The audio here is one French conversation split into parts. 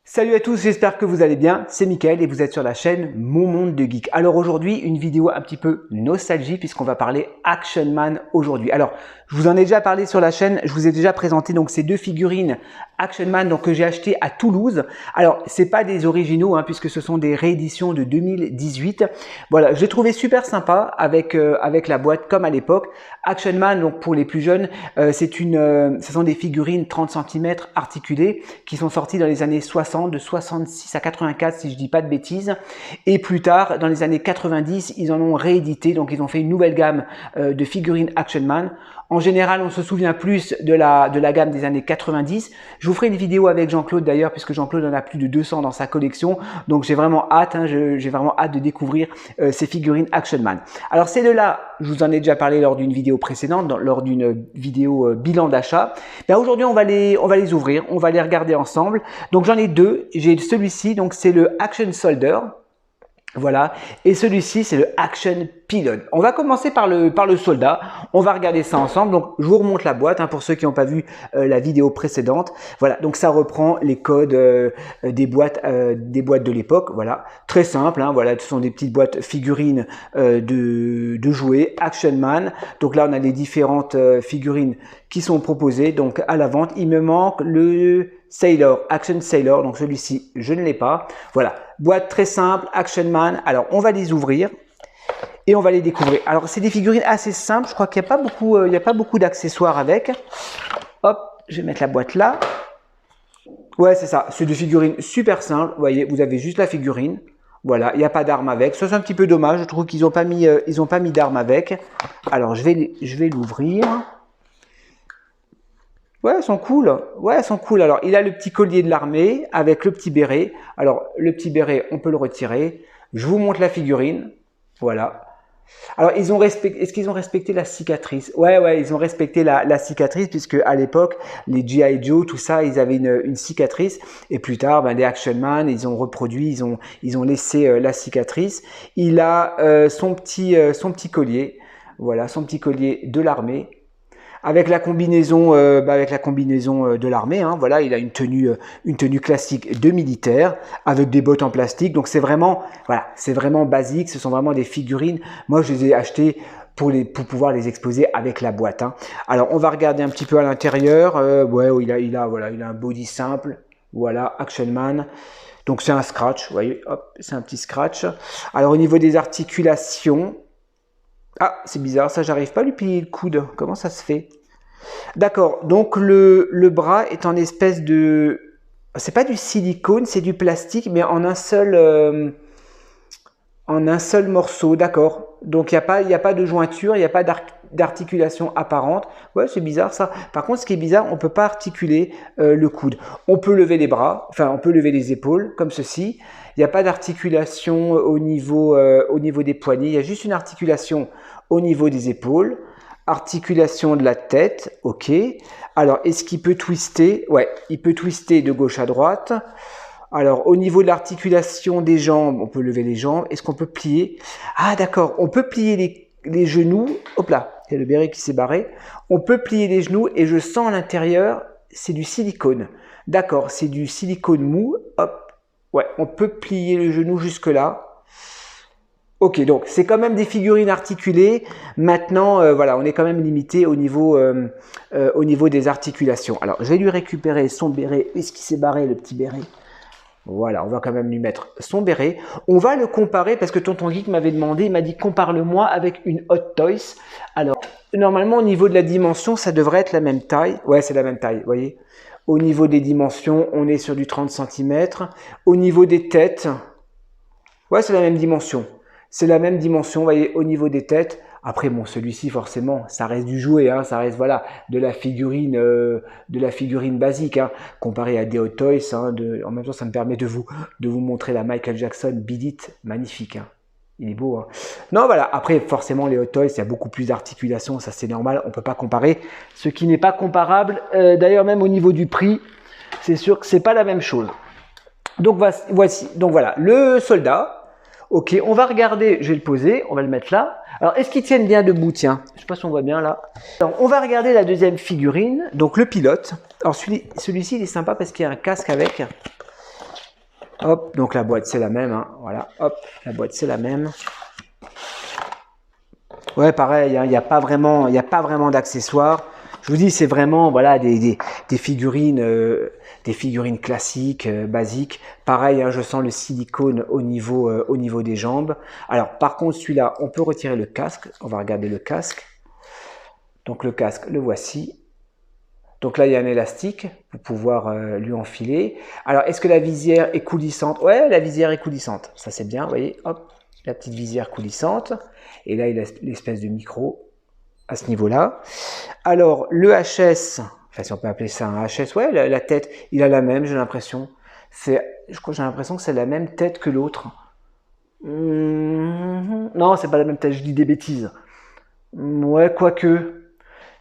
Salut à tous, j'espère que vous allez bien, c'est Mickaël et vous êtes sur la chaîne Mon Monde de Geek. Alors aujourd'hui, une vidéo un petit peu nostalgie puisqu'on va parler Action Man aujourd'hui. Alors, je vous en ai déjà parlé sur la chaîne, je vous ai déjà présenté donc ces deux figurines Action Man donc, que j'ai achetées à Toulouse. Alors, c'est pas des originaux puisque ce sont des rééditions de 2018. Voilà, je l'ai trouvé super sympa avec la boîte comme à l'époque. Action Man, donc pour les plus jeunes, ce sont des figurines 30 cm articulées qui sont sorties dans les années 60, de 66 à 84 si je dis pas de bêtises. Et plus tard, dans les années 90, ils en ont réédité, donc ils ont fait une nouvelle gamme de figurines Action Man. En général, on se souvient plus de la gamme des années 90. Je vous ferai une vidéo avec Jean-Claude d'ailleurs, puisque Jean-Claude en a plus de 200 dans sa collection. Donc j'ai vraiment hâte, j'ai vraiment hâte de découvrir ces figurines Action Man. Alors ces deux-là, je vous en ai déjà parlé lors d'une vidéo précédente, lors d'une vidéo bilan d'achat. Aujourd'hui, on va les ouvrir, on va les regarder ensemble. Donc j'en ai deux. J'ai celui-ci, donc c'est le Action Soldier. Voilà, et celui-ci c'est le Action Pilot. On va commencer par le soldat, on va regarder ça ensemble. Donc je vous remonte la boîte pour ceux qui n'ont pas vu la vidéo précédente. Voilà, donc ça reprend les codes des boîtes de l'époque. Voilà, très simple, voilà, ce sont des petites boîtes figurines de jouets Action Man. Donc là on a les différentes figurines qui sont proposées donc à la vente. Il me manque le Sailor, Action Sailor, donc celui-ci je ne l'ai pas. Voilà, boîte très simple, Action Man. Alors on va les ouvrir et on va les découvrir. Alors c'est des figurines assez simples, je crois qu'il n'y a pas beaucoup d'accessoires avec. Hop, je vais mettre la boîte là. Ouais, c'est ça, c'est des figurines super simples. Vous voyez, vous avez juste la figurine. Voilà, il n'y a pas d'arme avec. Ça c'est un petit peu dommage, je trouve qu'ils n'ont pas mis d'arme avec. Alors je vais l'ouvrir. Ouais, elles sont cool. Ouais, elles sont cool. Alors, il a le petit collier de l'armée avec le petit béret. Alors, le petit béret, on peut le retirer. Je vous montre la figurine. Voilà. Alors, est-ce qu'ils ont respecté la cicatrice? Ouais, ils ont respecté la cicatrice puisque à l'époque, les G.I. Joe, tout ça, ils avaient une cicatrice. Et plus tard, les Action Man, ils ont reproduit, ils ont laissé la cicatrice. Il a son petit collier. Voilà, son petit collier de l'armée. Avec la combinaison, de l'armée, voilà, il a une tenue classique de militaire avec des bottes en plastique. Donc c'est vraiment, voilà, c'est vraiment basique. Ce sont vraiment des figurines. Moi, je les ai achetées pour pouvoir les exposer avec la boîte. Alors, on va regarder un petit peu à l'intérieur. Il a un body simple. Voilà, Action Man. Donc c'est un scratch. Vous voyez, hop, c'est un petit scratch. Alors au niveau des articulations. Ah, c'est bizarre, ça, j'arrive pas à lui plier le coude. Comment ça se fait? D'accord, donc le bras est en espèce de... C'est pas du silicone, c'est du plastique, mais en un seul morceau, d'accord. Donc, il n'y a pas de jointure, il n'y a pas d'articulation apparente. Ouais, c'est bizarre ça. Par contre, ce qui est bizarre, on ne peut pas articuler le coude. On peut lever les bras, enfin, on peut lever les épaules, comme ceci. Il n'y a pas d'articulation au niveau des poignets. Il y a juste une articulation au niveau des épaules. Articulation de la tête, ok. Alors, est-ce qu'il peut twister? Ouais, il peut twister de gauche à droite. Alors, au niveau de l'articulation des jambes, on peut lever les jambes. Est-ce qu'on peut plier? Ah, d'accord, on peut plier les genoux. Hop là, il y a le béret qui s'est barré. On peut plier les genoux et je sens à l'intérieur, c'est du silicone. D'accord, c'est du silicone mou. Hop, ouais, on peut plier le genou jusque là. Ok, donc c'est quand même des figurines articulées. Maintenant, voilà, on est quand même limité au niveau des articulations. Alors, je vais lui récupérer son béret. Est-ce qu'il s'est barré, le petit béret? Voilà, on va quand même lui mettre son béret. On va le comparer parce que Tonton Geek m'avait demandé, il m'a dit compare-le-moi avec une Hot Toys. Alors, normalement, au niveau de la dimension, ça devrait être la même taille. Ouais, c'est la même taille, vous voyez. Au niveau des dimensions, on est sur du 30 cm. Au niveau des têtes, ouais, c'est la même dimension. C'est la même dimension, vous voyez, au niveau des têtes. Après, bon, celui-ci, forcément, ça reste du jouet, ça reste, voilà, de la figurine basique, comparé à des Hot Toys. En même temps, ça me permet de vous montrer la Michael Jackson Beat It, magnifique. Il est beau. Non, voilà. Après, forcément, les Hot Toys, il y a beaucoup plus d'articulation, ça c'est normal. On peut pas comparer. Ce qui n'est pas comparable, d'ailleurs, même au niveau du prix, c'est sûr que c'est pas la même chose. Donc voici. Donc voilà, le soldat. Ok, on va regarder, je vais le poser, on va le mettre là. Alors, est-ce qu'ils tiennent bien debout? Tiens, je ne sais pas si on voit bien là. Alors, on va regarder la deuxième figurine, donc le pilote. Alors, celui-ci, il est sympa parce qu'il y a un casque avec. Hop, donc la boîte c'est la même, hein. Voilà, hop, la boîte c'est la même. Ouais, pareil, hein, il n'y a pas vraiment d'accessoires. Je vous dis, c'est vraiment voilà des figurines classiques, basiques. Pareil, hein, je sens le silicone au niveau des jambes. Alors, par contre, celui-là, on peut retirer le casque. On va regarder le casque. Donc le casque, le voici. Donc là, il y a un élastique pour pouvoir lui enfiler. Alors, est-ce que la visière est coulissante? Ouais, la visière est coulissante. Ça, c'est bien, vous voyez, hop, la petite visière coulissante. Et là, il a l'espèce de micro à ce niveau-là. Alors, le HS, enfin, si on peut appeler ça un HS, ouais, la tête, il a la même, j'ai l'impression. Je crois que j'ai l'impression que c'est la même tête que l'autre. Non, c'est pas la même tête, je dis des bêtises. Ouais, quoique.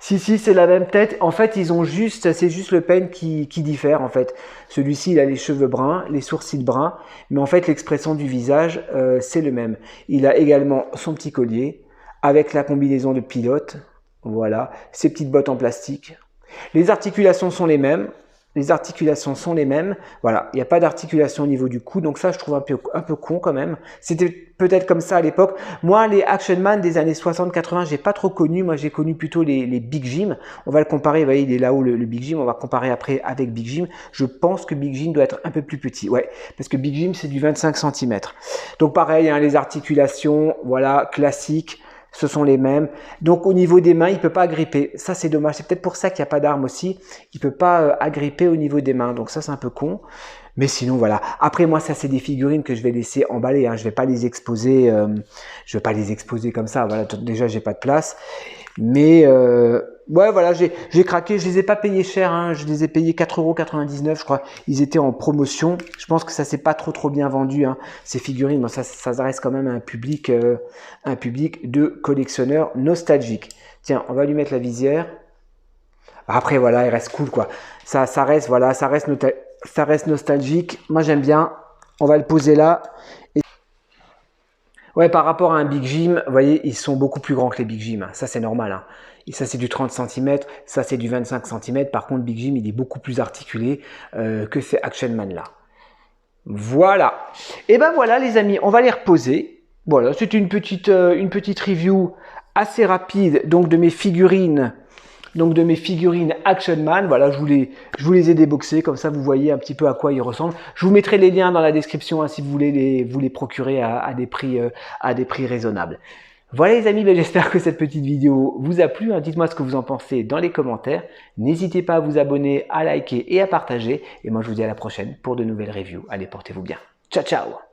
Si, c'est la même tête. En fait, c'est juste le pen qui diffère, en fait. Celui-ci, il a les cheveux bruns, les sourcils bruns, mais en fait, l'expression du visage, c'est le même. Il a également son petit collier, avec la combinaison de pilote, voilà, ses petites bottes en plastique. Les articulations sont les mêmes. Voilà, il n'y a pas d'articulation au niveau du cou, donc ça je trouve un peu con quand même. C'était peut-être comme ça à l'époque. Moi, les Action Man des années 60-80, j'ai pas trop connu. Moi, j'ai connu plutôt les Big Jim. On va le comparer, vous voyez, il est là-haut le Big Jim. On va comparer après avec Big Jim. Je pense que Big Jim doit être un peu plus petit, ouais, parce que Big Jim c'est du 25 cm. Donc pareil, hein, les articulations, voilà, classiques. Ce sont les mêmes. Donc au niveau des mains, il ne peut pas agripper. Ça, c'est dommage. C'est peut-être pour ça qu'il n'y a pas d'arme aussi. Il ne peut pas agripper au niveau des mains. Donc ça, c'est un peu con. Mais sinon, voilà. Après, moi, ça, c'est des figurines que je vais laisser emballer. Hein. Je ne vais pas les exposer. Je vais pas les exposer comme ça. Voilà. Déjà, j'ai pas de place. Mais ouais, voilà, j'ai craqué. Je les ai pas payés cher. Hein. Je les ai payés 4,99 €, je crois. Ils étaient en promotion. Je pense que ça s'est pas trop bien vendu. Hein. Ces figurines, bon, ça reste quand même un public de collectionneurs nostalgiques. Tiens, on va lui mettre la visière. Après, voilà, il reste cool, quoi. Ça reste, voilà, ça reste nostalgique. Moi, j'aime bien. On va le poser là. Ouais, par rapport à un Big Jim, vous voyez, ils sont beaucoup plus grands que les Big Jim. Hein. Ça, c'est normal. Hein. Et ça, c'est du 30 cm. Ça, c'est du 25 cm. Par contre, Big Jim, il est beaucoup plus articulé que ces Action Man là. Voilà. Et ben voilà, les amis, on va les reposer. Voilà, c'était une petite review assez rapide donc de mes figurines. Donc de mes figurines Action Man, voilà, je vous les ai déboxées, comme ça vous voyez un petit peu à quoi ils ressemblent. Je vous mettrai les liens dans la description hein, si vous voulez vous les procurer à des prix raisonnables. Voilà les amis, ben, j'espère que cette petite vidéo vous a plu. Hein. Dites-moi ce que vous en pensez dans les commentaires. N'hésitez pas à vous abonner, à liker et à partager. Et moi je vous dis à la prochaine pour de nouvelles reviews. Allez, portez-vous bien. Ciao, ciao!